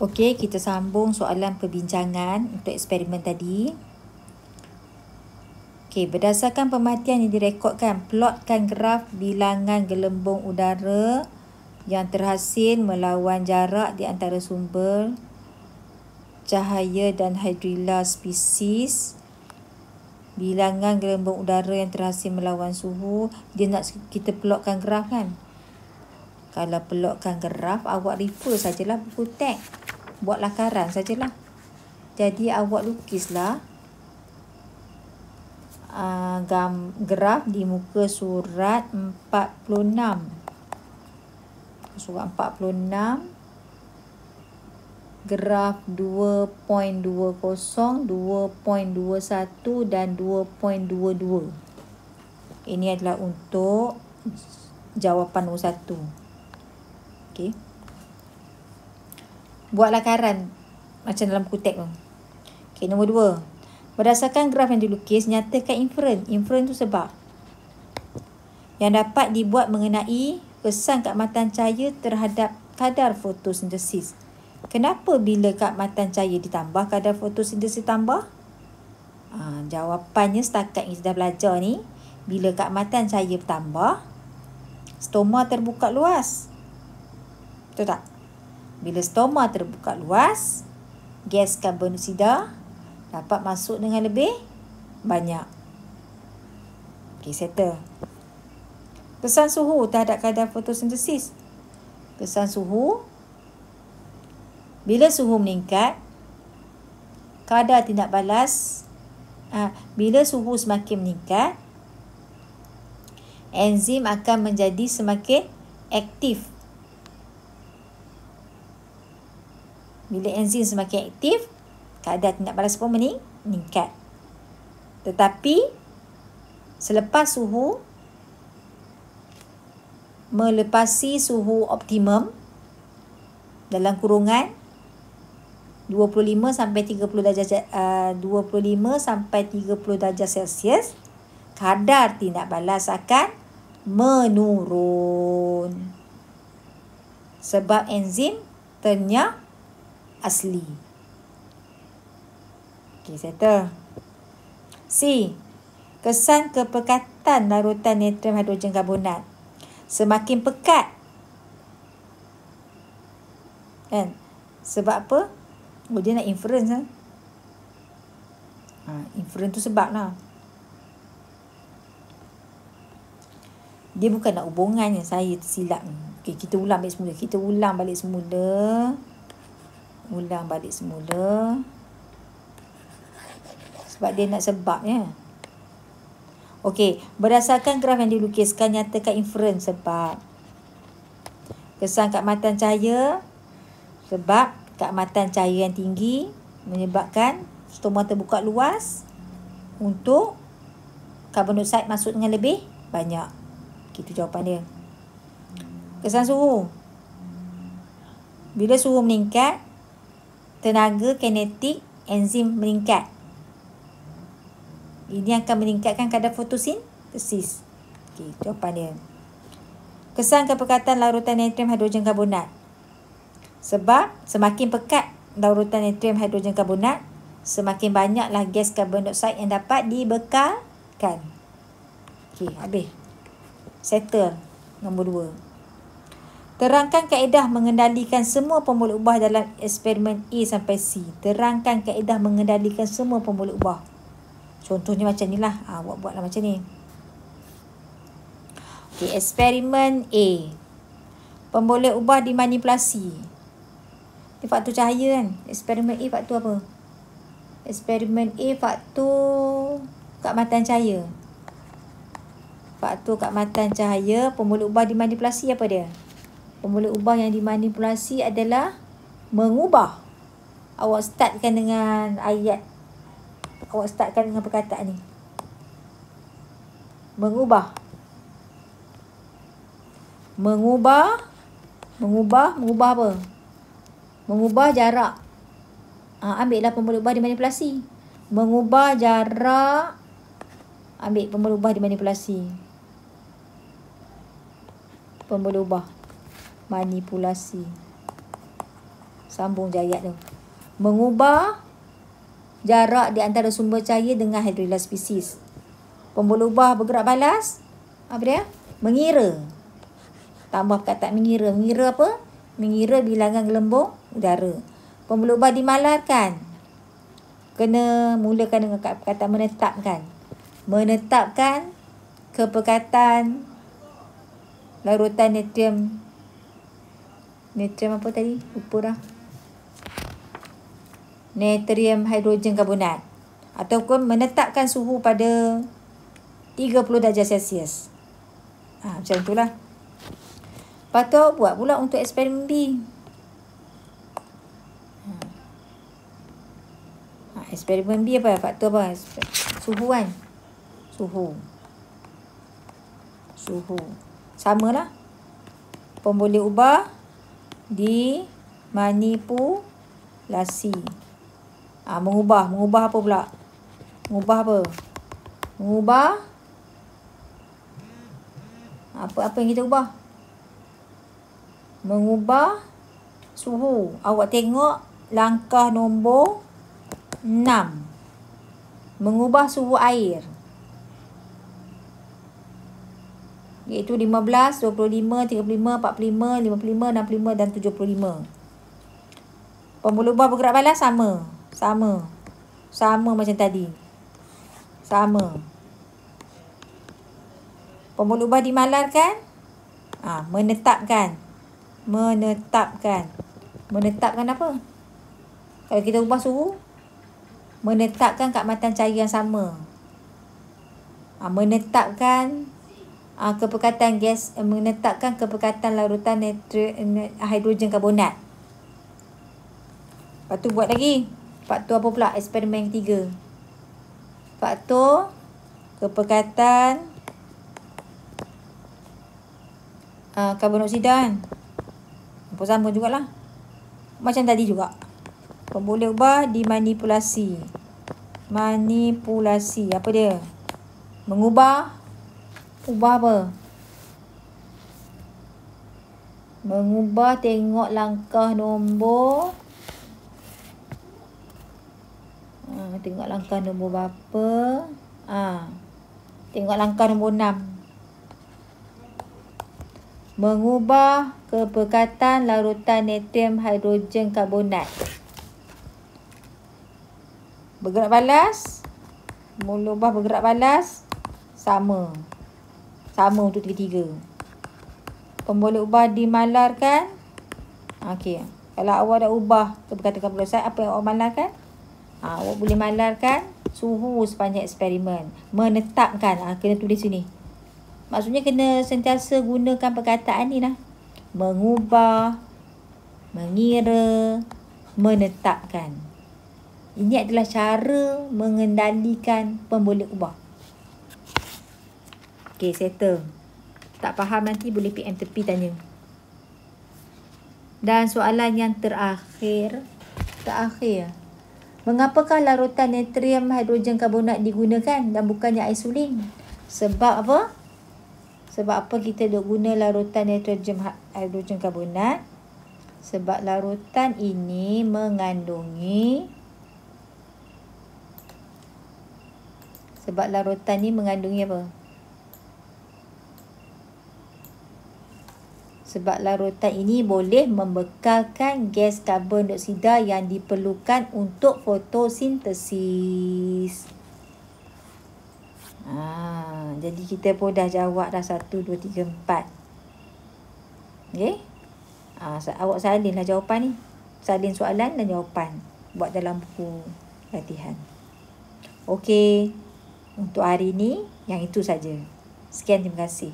Okey, kita sambung soalan perbincangan untuk eksperimen tadi. Okey, berdasarkan pemerhatian yang direkodkan, plotkan graf bilangan gelembung udara yang terhasil melawan jarak di antara sumber cahaya dan hydrilla spesies. Bilangan gelembung udara yang terhasil melawan suhu. Dia nak kita plotkan graf kan? Kalau plotkan graf, awak refer sajalah buku teks. Buat lakaran sajalah. Jadi awak lukislah graf di muka surat 46. Surat 46. Graf 2.20, 2.21 dan 2.22. Ini adalah untuk jawapan nombor 1. Okey. Buat lakaran macam dalam buku teks tu. Okey, nombor 2. Berdasarkan graf yang dilukis, nyatakan inferen. Inferen tu sebab yang dapat dibuat mengenai kesan keamatan cahaya terhadap kadar fotosintesis. Kenapa bila keamatan cahaya ditambah, kadar fotosintesis tambah? Jawapannya setakat yang kita dah belajar ni, bila keamatan cahaya bertambah, stoma terbuka luas. Betul tak? Bila stoma terbuka luas, gas karbon dioksida dapat masuk dengan lebih banyak. Okey, settle. Kesan suhu terhadap kadar fotosintesis. Kesan suhu, bila suhu meningkat, kadar tindak balas, bila suhu semakin meningkat, enzim akan menjadi semakin aktif. Bila enzim semakin aktif, kadar tindak balas pun meningkat. Tetapi selepas suhu melepasi suhu optimum dalam kurungan 25 sampai 30 darjah Celsius, kadar tindak balas akan menurun sebab enzim ternyah asli. Okey, settle. C. Kesan kepekatan larutan natrium hidrogen karbonat. Semakin pekat. Kan? Sebab apa? Dia nak inference kan? Inference tu sebab lah. Dia bukan nak hubungannya, saya tersilap. Okey, kita ulang balik semula. Sebab dia nak sebabnya. Okey, berdasarkan graf yang dilukiskan, nyatakan inference sebab. Kesan keamatan cahaya, sebab keamatan cahaya yang tinggi menyebabkan stoma terbuka luas untuk karbon dioksida masuk dengan lebih banyak. Itu jawapan dia. Kesan suhu. Bila suhu meningkat, tenaga kinetik enzim meningkat. Ini akan meningkatkan kadar fotosintesis. Okey, jawapan dia. Kesan kepekatan larutan natrium hidrogen karbonat. Sebab semakin pekat larutan natrium hidrogen karbonat, semakin banyaklah gas karbon dioksida yang dapat dibekalkan. Okey, habis. Settle. Nombor 2. Terangkan kaedah mengendalikan semua pemboleh ubah dalam eksperimen A sampai C. Terangkan kaedah mengendalikan semua pemboleh ubah. Contohnya macam ni lah. Awak buatlah macam ni. Okay, eksperimen A. Pemboleh ubah dimanipulasi. Ini faktor cahaya kan. Eksperimen A faktor apa? Eksperimen A faktor keamatan cahaya. Faktor keamatan cahaya. Pemboleh ubah dimanipulasi apa dia? Pemboleh ubah yang dimanipulasi adalah mengubah. Awak startkan dengan ayat. Awak startkan dengan perkataan ni. Mengubah apa? Mengubah jarak. Ambillah pemboleh ubah dimanipulasi. Mengubah jarak. Ambil pemboleh ubah dimanipulasi. Pemboleh ubah manipulasi. Sambung je ayat tu. Mengubah jarak di antara sumber cahaya dengan hidrogen spesies. Pembuluh ubah bergerak balas. Apa dia? Mengira. Tambah perkataan mengira. Mengira apa? Mengira bilangan gelembung udara. Pembuluh ubah dimalarkan. Kena mulakan dengan perkataan menetapkan. Menetapkan kepekatan larutan natrium. Natrium apa tadi? Lupa dah. Natrium hidrogen karbonat. Ataupun menetapkan suhu pada 30 darjah Celsius. Macam itulah. Lepas tu buat pula untuk eksperimen B. Eksperimen B apa? Faktor apa? Suhu kan? Suhu. Samalah. Pemboleh ubah dimanipulasi. Mengubah apa pula? Mengubah apa? Mengubah apa yang kita ubah? Mengubah suhu. Awak tengok langkah nombor 6. Mengubah suhu air. Iaitu 15, 25, 35, 45, 55, 65 dan 75. Pembuluh ubah bergerak balas sama. Sama macam tadi. Sama. Pembuluh ubah dimalarkan. Menetapkan. Menetapkan apa? Kalau kita ubah suhu, menetapkan keamatan cahaya yang sama. Menetapkan kepekatan gas, menetapkan kepekatan larutan hidrogen karbonat. Lepas tu buat lagi. Faktor apa pula? Eksperimen ketiga. Faktor kepekatan karbon oksida kan. Apa sama jugalah. Macam tadi juga. Pemboleh ubah dimanipulasi. Manipulasi. Apa dia? Mengubah. Ubah apa? Mengubah, tengok langkah nombor. Tengok langkah nombor berapa. Tengok langkah nombor 6. Mengubah kepekatan larutan natrium hidrogen karbonat. Bergerak balas. Mengubah bergerak balas. Sama untuk tiga-tiga. Pemboleh ubah dimalarkan. Okey. Kalau awak dah ubah kepekatan karbon dioksida, apa yang awak malarkan? Awak boleh malarkan suhu sepanjang eksperimen. Menetapkan. Kena tulis sini. Maksudnya kena sentiasa gunakan perkataan ni lah. Mengubah, mengira, menetapkan. Ini adalah cara mengendalikan pemboleh ubah. Okey, settle. Tak faham nanti boleh PM tepi tanya. Dan soalan yang terakhir. Mengapakah larutan natrium hidrogen karbonat digunakan dan bukannya air suling? Sebab apa? Sebab apa kita duk guna larutan natrium hidrogen karbonat? Sebab larutan ini mengandungi apa? Sebab larutan ini boleh membekalkan gas karbon dioksida yang diperlukan untuk fotosintesis. Jadi kita pun dah jawab dah 1, 2, 3, 4. Okey? Awak salinlah jawapan ni. Salin soalan dan jawapan. Buat dalam buku latihan. Okey. Untuk hari ni, yang itu saja. Sekian, terima kasih.